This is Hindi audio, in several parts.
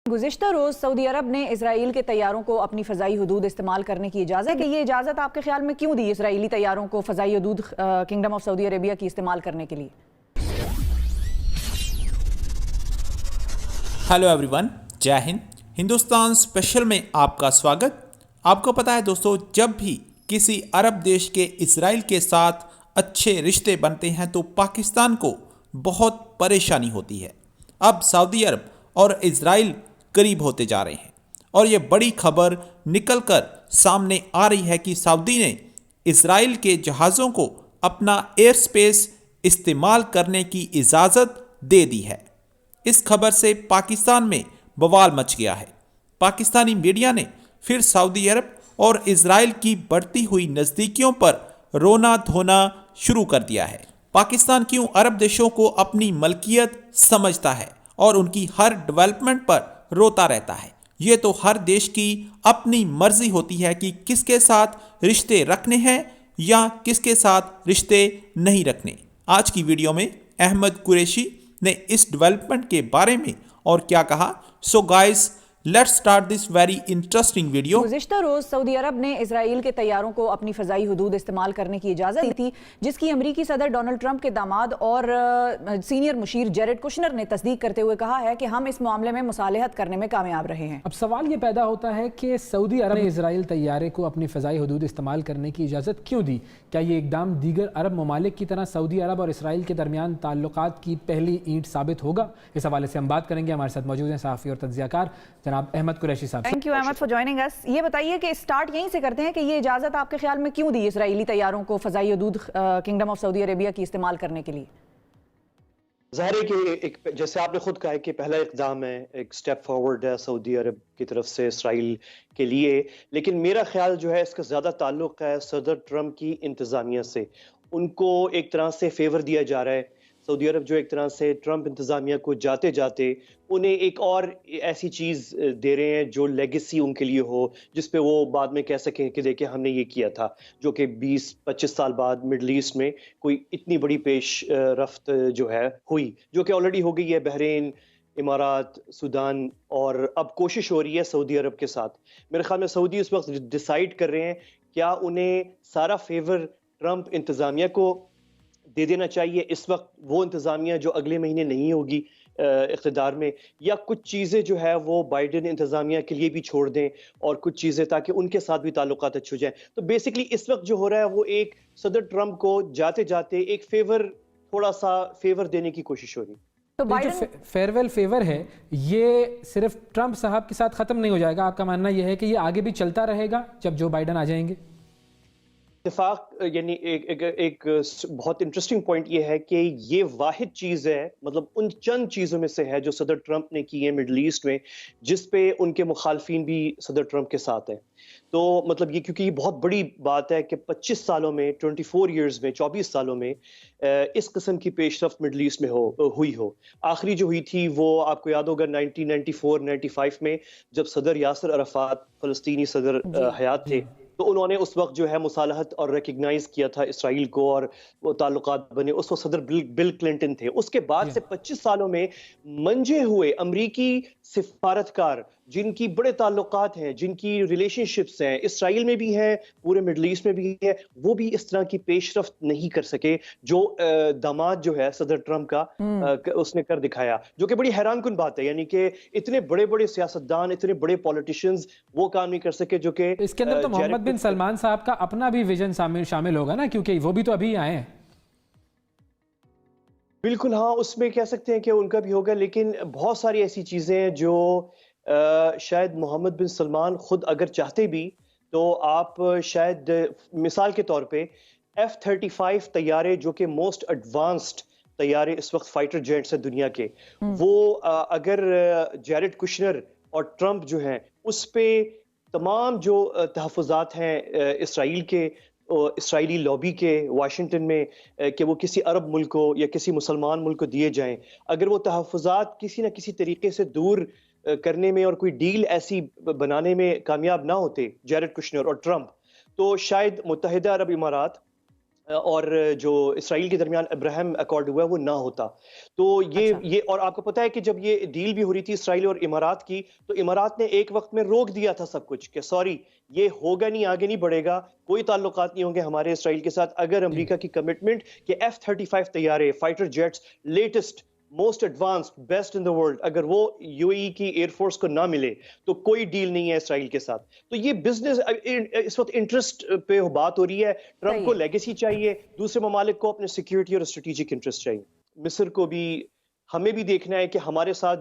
गुज़िश्ता रोज़ सऊदी अरब ने इसराइल के तैयारों को अपनी फ़ज़ाई हदूद इस्तेमाल करने की इजाज़त कि ये इजाज़त आपके ख्याल में क्यों दी इसराइली तैयारों को फ़ज़ाई हदूद किंगडम ऑफ सऊदी अरेबिया की इस्तेमाल करने के लिए? हेलो एवरीवन, जय हिंद। हिंदुस्तान स्पेशल में आपका स्वागत। आपको पता है दोस्तों, जब भी किसी अरब देश के इसराइल के साथ अच्छे रिश्ते बनते हैं तो पाकिस्तान को बहुत परेशानी होती है। अब सऊदी अरब और इसराइल करीब होते जा रहे हैं और ये बड़ी खबर निकलकर सामने आ रही है कि सऊदी ने इसराइल के जहाज़ों को अपना एयर स्पेस इस्तेमाल करने की इजाज़त दे दी है। इस खबर से पाकिस्तान में बवाल मच गया है। पाकिस्तानी मीडिया ने फिर सऊदी अरब और इसराइल की बढ़ती हुई नज़दीकियों पर रोना धोना शुरू कर दिया है। पाकिस्तान क्यों अरब देशों को अपनी मलकियत समझता है और उनकी हर डेवलपमेंट पर रोता रहता है। ये तो हर देश की अपनी मर्जी होती है कि किसके साथ रिश्ते रखने हैं या किसके साथ रिश्ते नहीं रखने। आज की वीडियो में अहमद कुरैशी ने इस डेवलपमेंट के बारे में और क्या कहा, so guys let's start this very interesting video. गुज़िश्ता रोज़ सऊदी अरब ने इसराइल के तैयारों को अपनी फ़ज़ाई हदूद इस्तेमाल करने की इजाज़त दी थी, जिसकी अमरीकी सदर डोनाल्ड ट्रंप के दामाद और सीनियर मुशीर जेरेड कुशनर ने तस्दीक करते हुए कहा है कि हम इस मामले में मुसालहत करने में कामयाब रहे हैं। अब सवाल ये पैदा होता है कि सऊदी अरब ने इसराइल तैयारे को अपनी फ़ज़ाई हदूद इस्तेमाल करने की इजाज़त क्यों दी? क्या ये इकदाम दीगर अरब ममालिक की तरह सऊदी अरब और इसराइल के दरमियान ताल्लुकात की पहली ईंट साबित होगा? इस हवाले से हम बात करेंगे। हमारे साथ मौजूद हैं सहाफ़ी और तज्ज़ियाकार जनाब अहमद कुरैशी साहब। Thank you Ahmad for joining us. ये बताइए कि स्टार्ट यहीं से करते हैं कि ये इजाज़त आपके ख्याल में क्यों दी इसराइली तैयारों को फ़ज़ाई हदूद किंगडम ऑफ सऊदी अरेबिया की इस्तेमाल करने के लिए? ज़ाहिर है कि एक जैसे आपने खुद कहा है कि पहला इक़दाम है, एक स्टेप फॉरवर्ड है सऊदी अरब की तरफ से इसराइल के लिए, लेकिन मेरा ख्याल जो है इसका ज़्यादा ताल्लुक़ है सदर ट्रंप की इंतज़ामिया से। उनको एक तरह से फेवर दिया जा रहा है। सऊदी अरब जो एक तरह से ट्रंप इंतज़ामिया को जाते जाते उन्हें एक और ऐसी चीज़ दे रहे हैं जो लेगेसी उनके लिए हो, जिस पे वो बाद में कह सकें कि देखिए हमने ये किया था, जो कि 20-25 साल बाद मिडल ईस्ट में कोई इतनी बड़ी पेश रफ्त जो है हुई, जो कि ऑलरेडी हो गई है बहरीन, इमारात, सूडान, और अब कोशिश हो रही है सऊदी अरब के साथ। मेरे ख्याल में सऊदी इस वक्त डिसाइड कर रहे हैं क्या उन्हें सारा फेवर ट्रंप इंतज़ामिया को दे देना चाहिए इस वक्त, वो इंतज़ामिया जो अगले महीने नहीं होगी इक़्तिदार में, या कुछ चीज़ें जो है वो बाइडेन इंतज़ामिया के लिए भी छोड़ दें और कुछ चीज़ें ताकि उनके साथ भी ताल्लुकात अच्छे हो जाएं। तो बेसिकली इस वक्त जो हो रहा है वो एक सदर ट्रंप को जाते जाते एक फेवर, थोड़ा सा फेवर देने की कोशिश हो रही है। तो जो बाइडेन फेयरवेल फेवर है ये सिर्फ ट्रंप साहब के साथ ख़त्म नहीं हो जाएगा। आपका मानना यह है कि ये आगे भी चलता रहेगा जब जो बाइडेन आ जाएंगे? इत्तेफाक यानी एक बहुत इंटरेस्टिंग पॉइंट ये है कि ये वाहिद चीज़ है, मतलब उन चंद चीज़ों में से है जो सदर ट्रंप ने की है मिडल ईस्ट में, जिस पे उनके मुखालफिन भी सदर ट्रंप के साथ हैं। तो मतलब ये, क्योंकि ये बहुत बड़ी बात है कि 25 सालों में, 24 ईयर्स में, 24 सालों में इस किस्म की पेशरफ्त मिडल ईस्ट में हुई हो। आखिरी जो हुई थी वो आपको याद होगा 1994-95 में, जब सदर यासिर अराफात फ़लस्तीनी सदर हयात थे, तो उन्होंने उस वक्त जो है मुसालहत और रिकग्नाइज किया था इसराइल को और वो ताल्लुकात बने। उस वक्त सदर बिल क्लिंटन थे। उसके बाद से 25 सालों में मंजे हुए अमरीकी सिफारतकार जिनकी बड़े ताल्लुकात हैं, जिनकी रिलेशनशिप्स हैं, इसराइल में भी हैं, पूरे मिडल ईस्ट में भी हैं, वो भी इस तरह की पेशरफ्त नहीं कर सके जो दामाद जो है सदर ट्रंप का उसने कर दिखाया, जो कि बड़ी हैरान कुन बात है। यानी कि इतने बड़े बड़े सियासतदान, इतने बड़े पॉलिटिशियंस वो काम नहीं कर सके जो कि इसके अंदर तो मोहम्मद बिन सलमान साहब का अपना भी विजन शामिल होगा ना, क्योंकि वो भी तो अभी आए हैं। बिल्कुल हाँ, उसमें कह सकते हैं कि उनका भी होगा, लेकिन बहुत सारी ऐसी चीज़ें हैं जो शायद मोहम्मद बिन सलमान खुद अगर चाहते भी, तो आप शायद मिसाल के तौर पे F-35 तैयारे जो कि मोस्ट एडवांस्ड तैयारे इस वक्त फाइटर जेट्स हैं दुनिया के, वो अगर जेरेड कुशनर और ट्रंप जो हैं उस पे तमाम जो तहफ़्फ़ुज़ात हैं इसराइल के, इसराइली लॉबी के वाशिंगटन में, कि वो किसी अरब मुल्क को या किसी मुसलमान मुल्क को दिए जाएं, अगर वो तहफ़्फ़ुज़ात किसी न किसी तरीके से दूर करने में और कोई डील ऐसी बनाने में कामयाब ना होते जेरेड कुशनर और ट्रंप, तो शायद मुत्तहिदा अरब इमारात और जो इसराइल के दरमियान अब्राहम अकॉर्ड हुआ है वो ना होता। तो ये और आपको पता है कि जब ये डील भी हो रही थी इसराइल और इमारात की, तो इमारात ने एक वक्त में रोक दिया था सब कुछ कि सॉरी ये होगा नहीं, आगे नहीं बढ़ेगा, कोई ताल्लुकात नहीं होंगे हमारे इसराइल के साथ अगर अमेरिका की कमिटमेंट कि F-35 तैयारे, fighter jets, latest most advanced best in the world, अगर वो यूएई की एयरफोर्स को ना मिले तो कोई डील नहीं है इसराइल के साथ। तो ये बिजनेस इस वक्त इंटरेस्ट पे बात हो रही है। ट्रंप को लेगेसी चाहिए, दूसरे ममालिक को अपने सिक्योरिटी और स्ट्रेटेजिक इंटरेस्ट चाहिए। मिस्र को भी हमें भी देखना है कि हमारे साथ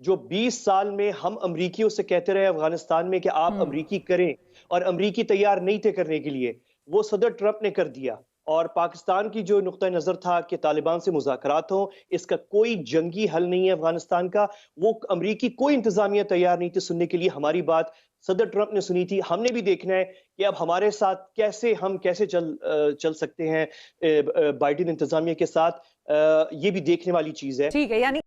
जो 20 साल में हम अमरीकियों से कहते रहे अफगानिस्तान में कि आप अमरीकी करें और अमरीकी तैयार नहीं थे करने के लिए, वो सदर ट्रंप ने कर दिया। और पाकिस्तान की जो नुक्ता नजर था कि तालिबान से मुज़ाकरात हो, इसका कोई जंगी हल नहीं है अफगानिस्तान का, वो अमरीकी कोई इंतजामिया तैयार नहीं थी सुनने के लिए। हमारी बात सदर ट्रंप ने सुनी थी। हमने भी देखना है कि अब हमारे साथ कैसे चल सकते हैं बाइडेन इंतजामिया के साथ। ये भी देखने वाली चीज है। ठीक है, यानी